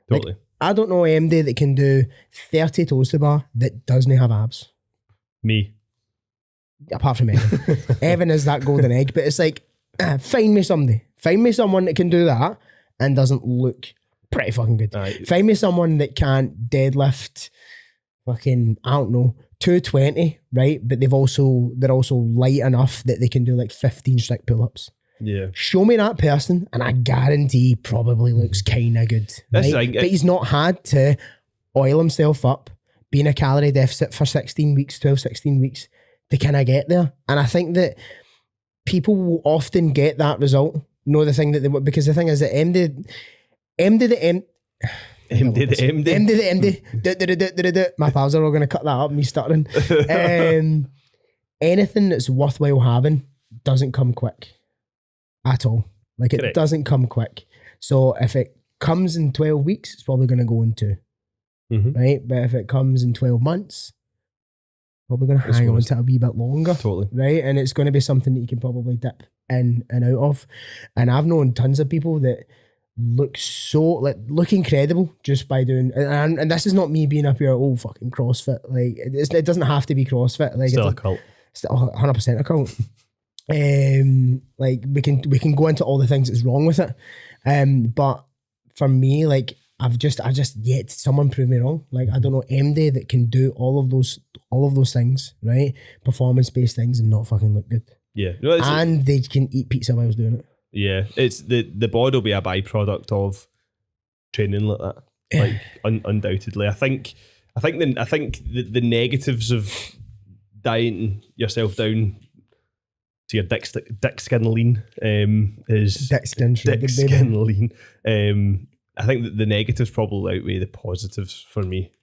Speaker 3: Totally.
Speaker 1: Like, I don't know MD that can do 30 toes to bar that doesn't have abs.
Speaker 3: Me.
Speaker 1: Apart from Evan. Evan is that golden egg, but it's like, find me somebody. Find me someone that can do that and doesn't look pretty fucking good. Find me someone that can't deadlift fucking, I don't know, 220, right? But they're also light enough that they can do like 15 strict pull-ups.
Speaker 3: Yeah.
Speaker 1: Show me that person and I guarantee he probably looks kind of good. Right? But he's not had to oil himself up, be in a calorie deficit for 16 weeks to kind of get there. And I think that people will often get that result. Know the thing that they want, because the thing is that MD. My pals are all going to cut that up, me stuttering. Anything that's worthwhile having doesn't come quick at all. Like, it doesn't come quick. So if it comes in 12 weeks, it's probably going to go in 2. Right? But if it comes in 12 months, probably going to hang on to it a wee bit longer.
Speaker 3: Totally.
Speaker 1: Right? And it's going to be something that you can probably dip in and out of. And I've known tons of people that look incredible just by doing, and this is not me being up here, oh fucking CrossFit. Like, it doesn't have to be CrossFit. Like,
Speaker 3: still a cult.
Speaker 1: Still 100% a cult. Like, we can go into all the things that's wrong with it. But for me, like, I just yet someone prove me wrong. Like, I don't know MD that can do all of those things, right? Performance-based things and not fucking look good.
Speaker 3: Yeah.
Speaker 1: No, and they can eat pizza while doing it.
Speaker 3: Yeah. It's the bod will be a byproduct of training like that. Like, undoubtedly. I think the negatives of dieting yourself down to your dick skin lean is
Speaker 1: dick skin
Speaker 3: lean. I think that the negatives probably outweigh the positives for me.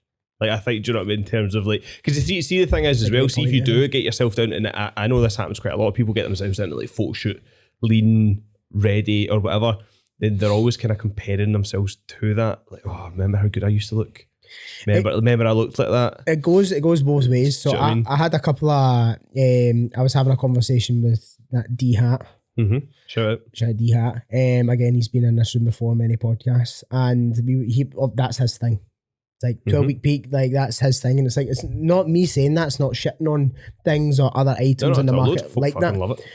Speaker 3: Like, I think, do you know what I mean, in terms of like, because you see the thing is as well, see if you do get yourself down, and I know this happens quite a lot of people get themselves down to like photo shoot, lean, ready or whatever, then they're always kind of comparing themselves to that. Like, oh, remember how good I used to look? Remember I looked like that? It goes
Speaker 1: both ways. So I had a couple of, I was having a conversation with that D-Hat.
Speaker 3: Shout out
Speaker 1: D-Hat. Again, he's been in this room before, many podcasts, and that's his thing. It's like 12-week peak, like that's his thing, and it's like, it's not me saying that, it's not shitting on things or other items in the market like that.
Speaker 3: Love it.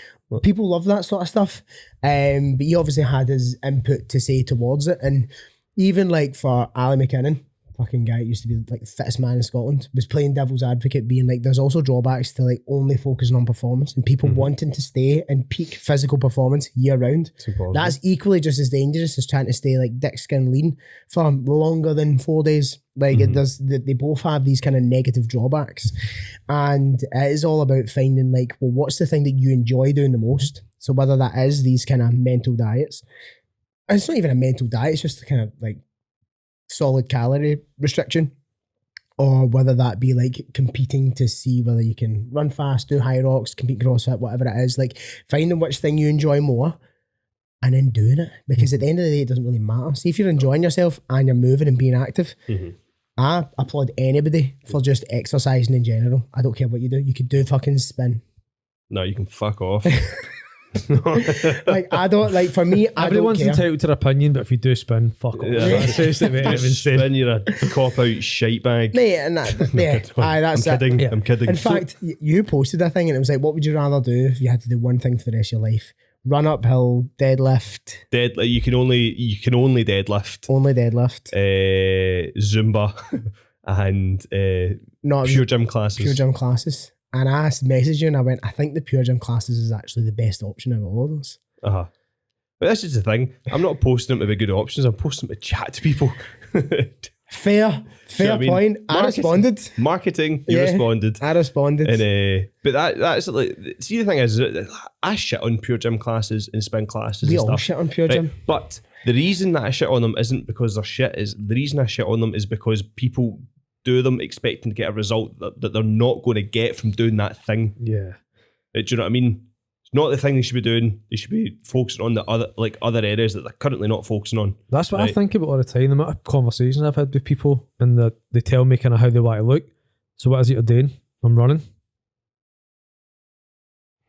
Speaker 1: People love that sort of stuff, but he obviously had his input to say towards it, and Even like for Ali McKinnon, fucking guy used to be like the fittest man in Scotland, was playing devil's advocate, being like, there's also drawbacks to like only focusing on performance and people wanting to stay in peak physical performance year round. That's equally just as dangerous as trying to stay like dick skin lean for longer than 4 days. Like it does, they both have these kind of negative drawbacks, and it is all about finding like, well, what's the thing that you enjoy doing the most? So whether that is these kind of mental diets, and it's not even a mental diet, it's just a kind of like solid calorie restriction, or whether that be like competing to see whether you can run fast, do high rocks, compete CrossFit, whatever it is, like finding which thing you enjoy more and then doing it, because at the end of the day it doesn't really matter. See, if you're enjoying yourself and you're moving and being active, I applaud anybody for just exercising in general. I don't care what you do. You could do fucking spin.
Speaker 3: No, you can fuck off.
Speaker 1: Like I don't like, for me,
Speaker 2: Everyone's
Speaker 1: I don't care.
Speaker 2: entitled to their opinion, but if you do spin, fuck off.
Speaker 3: Yeah.
Speaker 2: That's basically what everyone's saying.
Speaker 3: Spin, you're a cop out shite bag.
Speaker 1: Mate, and that's
Speaker 3: I'm kidding.
Speaker 1: it.
Speaker 3: I'm kidding.
Speaker 1: In fact, you posted a thing and it was like, what would you rather do if you had to do one thing for the rest of your life? Run uphill, deadlift.
Speaker 3: You can only deadlift.
Speaker 1: Only deadlift.
Speaker 3: Zumba and
Speaker 1: Not
Speaker 3: pure gym classes.
Speaker 1: Pure gym classes. And I messaged you and I went, I think the pure gym classes is actually the best option out of all of those.
Speaker 3: But this is the thing. I'm not posting them to be good options. I'm posting them to chat to people.
Speaker 1: Fair
Speaker 3: I mean?
Speaker 1: point. I responded.
Speaker 3: Marketing, you responded.
Speaker 1: I responded.
Speaker 3: And but that's like, see, the thing is, I shit on pure gym classes and spin classes
Speaker 1: We
Speaker 3: and
Speaker 1: all
Speaker 3: stuff.
Speaker 1: shit on pure gym.
Speaker 3: But the reason that I shit on them isn't because they're shit. The reason I shit on them is because people do them expecting to get a result that they're not going to get from doing that thing.
Speaker 2: Yeah.
Speaker 3: Do you know what I mean? It's not the thing they should be doing. They should be focusing on the other areas that they're currently not focusing on.
Speaker 2: That's what I think about all the time. The amount of conversations I've had with people, and they tell me kind of how they want to look. So what is it you're doing? I'm running.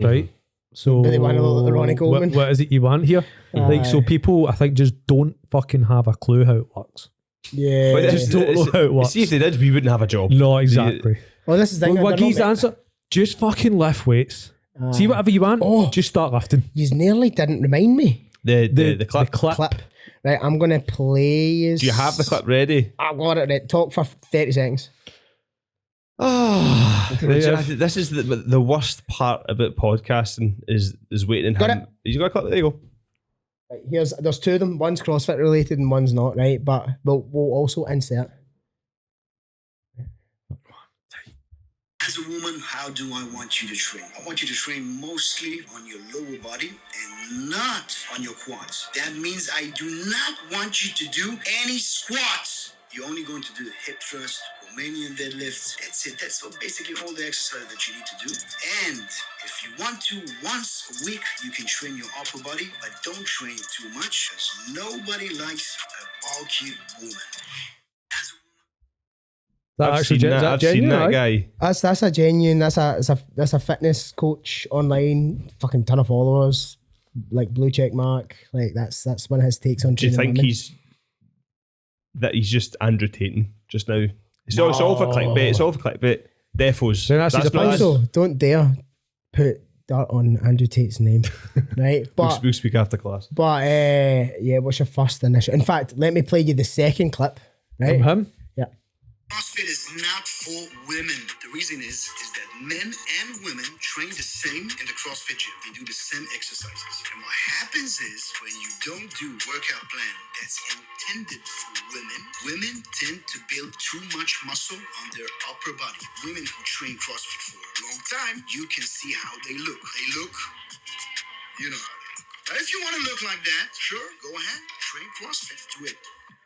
Speaker 2: Right? So
Speaker 1: But they want to look like Ronnie Coleman.
Speaker 2: what is it you want here? Like, so people, I think, just don't fucking have a clue how it works.
Speaker 1: Yeah.
Speaker 3: But
Speaker 2: just don't know how it works.
Speaker 3: See, if they did, we wouldn't have a job.
Speaker 2: No, exactly.
Speaker 1: Well, this is the thing.
Speaker 2: What Guy's answer? Just fucking lift weights. See whatever you want. Just start lifting.
Speaker 1: You nearly didn't remind me.
Speaker 3: The clip.
Speaker 1: Clip. Right, I'm going to play.
Speaker 3: Do you have the clip ready?
Speaker 1: I got it. Right. Talk for 30 seconds.
Speaker 3: This is the worst part about podcasting is waiting.
Speaker 1: Got
Speaker 3: him. You got a clip? There you go.
Speaker 1: Right, there's two of them. One's CrossFit related and one's not, right? But we'll also insert.
Speaker 4: As a woman, how do I want you to train? I want you to train mostly on your lower body and not on your quads. That means I do not want you to do any squats. You're only going to do hip thrust, Romanian deadlifts. That's it. That's basically all the exercise that you need to do. And if you want to, once a week, you can train your upper body, but don't train too much because nobody likes a bulky woman.
Speaker 3: I've seen that guy.
Speaker 1: That's a genuine. That's a fitness coach online. Fucking ton of followers, like blue check mark. Like that's one of his takes on.
Speaker 3: Do you think
Speaker 1: women.
Speaker 3: he's just Andrew Tatum just now? It's all for clickbait. It's all for clickbait. Defos.
Speaker 1: Also, don't dare put dirt on Andrew Tate's name, right? But
Speaker 3: we'll speak after class.
Speaker 1: But yeah, what's your first initial? In fact, let me play you the second clip. Right?
Speaker 2: From him?
Speaker 1: Yeah.
Speaker 4: CrossFit is not for women. The reason is that men and women train the same in the CrossFit gym. They do the same exercises. And what happens is when you don't do workout plan that's intended for women tend to build too much muscle on their upper body. Women who train CrossFit for a long time, you can see how they look. They look, you know how they look. But if you want to look like that, sure, go ahead, train CrossFit. Do it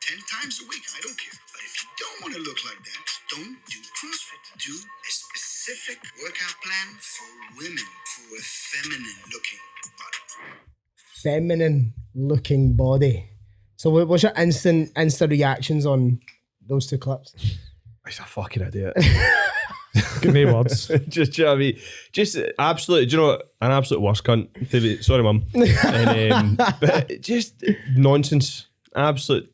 Speaker 4: 10 times a week. I don't care. But if you don't want to look like that, don't do CrossFit. Do a specific workout plan for women, for a feminine looking body.
Speaker 1: Feminine looking body. So what's your instant reactions on those two clips?
Speaker 3: He's a fucking idiot.
Speaker 2: Give me words.
Speaker 3: Just, you know what I mean? Just absolute, do you know what? An absolute worst cunt. Sorry, mum. And, but just nonsense. Absolute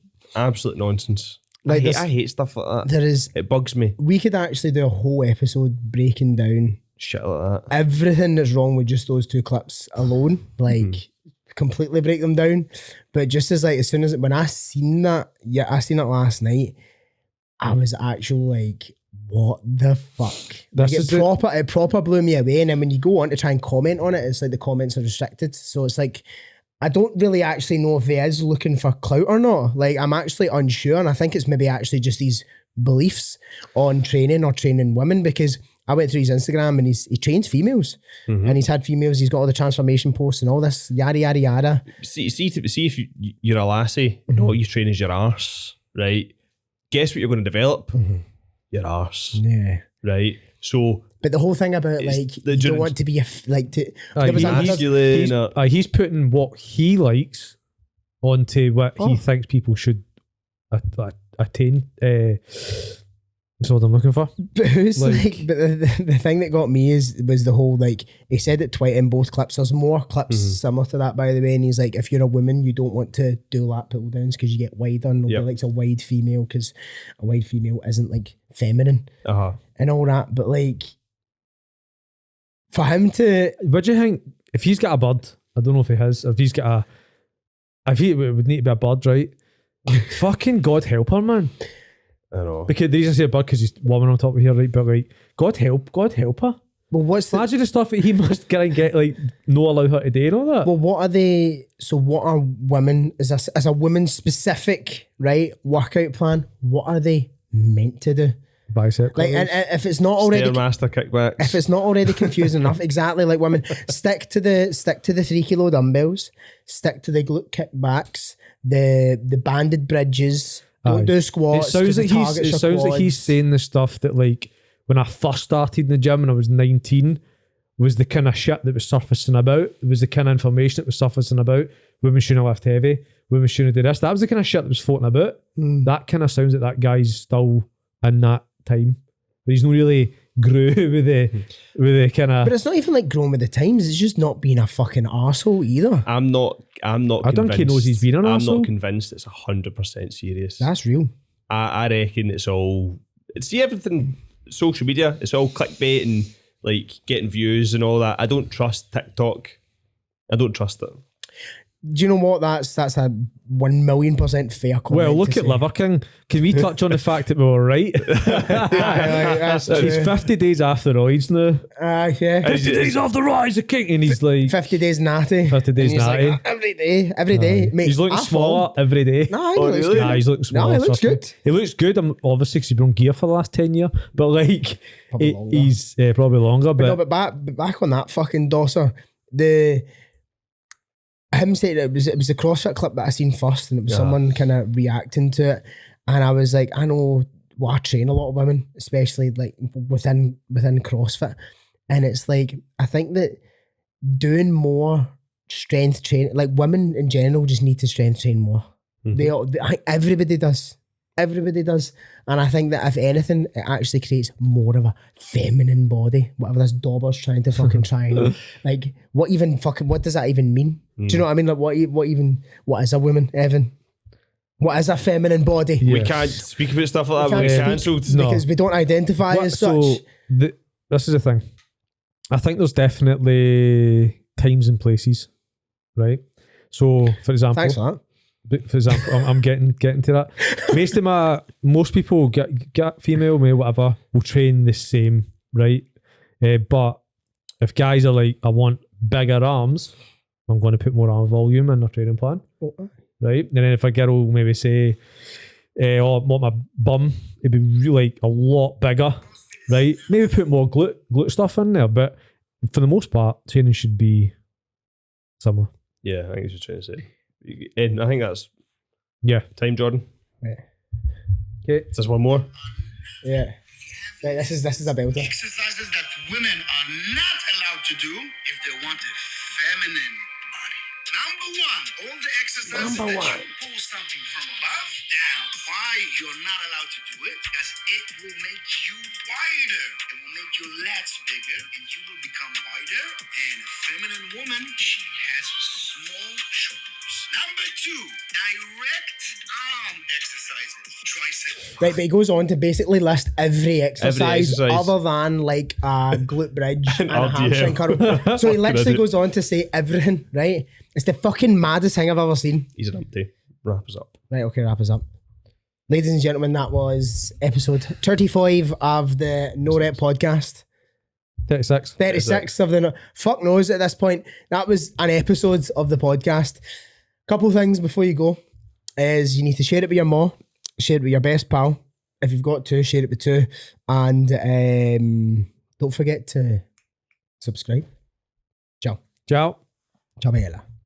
Speaker 3: nonsense.
Speaker 1: Like
Speaker 3: I hate stuff like that. It bugs me.
Speaker 1: We could actually do a whole episode breaking down
Speaker 3: shit like that.
Speaker 1: Everything that's wrong with just those two clips alone. Like completely break them down. But just as soon as when I seen that, I seen it last night, I was actually like, what the fuck? It proper blew me away. And then when you go on to try and comment on it, it's like the comments are restricted. So it's like, I don't really actually know if he is looking for clout or not. Like, I'm actually unsure. And I think it's maybe actually just these beliefs on training or training women, because I went through his Instagram and he trains females and he's had females. He's got all the transformation posts and all this yada, yada, yada.
Speaker 3: See if you're a lassie and all you train is your arse, right? Guess what you're going to develop? Your arse.
Speaker 1: Yeah.
Speaker 3: Right? So...
Speaker 1: But the whole thing about like you don't want to be
Speaker 2: he's putting what he likes onto what he thinks people should attain. That's what I'm looking for.
Speaker 1: But the thing that got me was the whole like he said it twice in both clips. There's more clips similar to that, by the way. And he's like, if you're a woman, you don't want to do lap pull downs because you get wider. Nobody likes a wide female because a wide female isn't like feminine and all that. But like, for him to...
Speaker 2: What do you think? If he's got a bird, I don't know if he has, if he would need to be a bird, right? Fucking God help her, man.
Speaker 3: I know.
Speaker 2: Because the reason I say a bird, because he's woman on top of here, right? But like, God help her.
Speaker 1: Well,
Speaker 2: imagine the stuff that he must get like, no allow her to do and all that.
Speaker 1: Well, what are they... So what are women... As a woman specific, right, workout plan, what are they meant to do?
Speaker 2: Bicep
Speaker 1: like, and if it's not already
Speaker 3: Stairmaster kickbacks.
Speaker 1: If it's not already confusing enough, exactly like women, stick to the 3 kilo dumbbells, stick to the glute kickbacks, the banded bridges, don't do squats.
Speaker 2: It sounds like he's saying the stuff that, like, when I first started in the gym when I was 19, was the kind of shit that was surfacing about. It was the kind of information that was surfacing about. Women shouldn't lift heavy. Women shouldn't do this. That was the kind of shit that was floating about. That kind of sounds like that guy's still in that time, but he's not really grew with the kind of.
Speaker 1: But it's not even like growing with the times. It's just not being a fucking arsehole either.
Speaker 3: I'm not.
Speaker 2: I don't think he knows he's been an arsehole.
Speaker 3: I'm not convinced it's 100% serious.
Speaker 1: That's real.
Speaker 3: I reckon it's all. See, everything social media. It's all clickbait and like getting views and all that. I don't trust TikTok. I don't trust it.
Speaker 1: Do you know what? That's a 1,000,000% fair comment.
Speaker 2: Well, look at Liver King. Can we touch on the fact that we were right? He's 50 days off the roids now.
Speaker 1: Yeah.
Speaker 2: 50 days off the roids, the king, and he's like
Speaker 1: 50 days natty.
Speaker 2: 50 days natty.
Speaker 1: Like, every day. Mate,
Speaker 2: he's looking smaller every day.
Speaker 1: Nah, he looks good.
Speaker 2: Nah, he's looking smaller.
Speaker 1: No, he looks good.
Speaker 2: He looks good. Obviously, because he's been on gear for the last 10 years, but like he's probably longer.
Speaker 1: But back on that fucking dosser, him saying it was the CrossFit clip that I seen first, and it was someone kind of reacting to it, and I was like, I know, I train a lot of women, especially like within CrossFit, and it's like I think that doing more strength training, like women in general, just need to strength train more. Everybody does. Everybody does. And I think that if anything, it actually creates more of a feminine body. Whatever this dauber's trying to fucking try and like, what does that even mean? Do you know what I mean? Like, what is a woman, Evan? What is a feminine body?
Speaker 3: We can't speak about stuff like that. We're cancelled.
Speaker 1: Because we don't identify as such.
Speaker 2: This is the thing. I think there's definitely times and places, right? So, for example...
Speaker 1: Thanks for that.
Speaker 2: But for example, I'm getting to that. Most people get female, male, whatever, will train the same, right? But if guys are like, I want bigger arms, I'm going to put more arm volume in their training plan, right? And then if a girl maybe say, I want my bum, it'd be really like a lot bigger, right? Maybe put more glute stuff in there, but for the most part, training should be similar.
Speaker 3: Yeah, I think it's what you're trying to say. And I think that's time, Jordan.
Speaker 1: Yeah.
Speaker 2: Okay.
Speaker 3: Is this one more?
Speaker 1: Yeah. Right, this is a belter.
Speaker 4: Exercises that women are not allowed to do if they want a feminine body. Number one, all the exercises that you pull something from above down. Why you're not allowed to do it? Because it will make you wider. It will make your lats bigger, and you will become wider. And a feminine woman, she has small shoulders. Number 2, direct arm exercises. Tricep.
Speaker 1: Right, but he goes on to basically list every exercise,
Speaker 3: exercise.
Speaker 1: other than like a glute bridge and a
Speaker 3: RDL.
Speaker 1: hamstring curl. So he literally
Speaker 3: Credit.
Speaker 1: goes on to say everything, right? It's the fucking maddest thing I've ever seen.
Speaker 3: He's an empty. Wrap us up.
Speaker 1: Right, okay, wrap us up. Ladies and gentlemen, that was episode 35 of the No Rep podcast.
Speaker 2: 36.
Speaker 1: 36 of the... Fuck knows at this point. That was an episode of the podcast. Couple things before you go is you need to share it with your mom, share it with your best pal. If you've got to, share it with two. And don't forget to subscribe. Ciao.
Speaker 2: Ciao.
Speaker 1: Ciao, bella.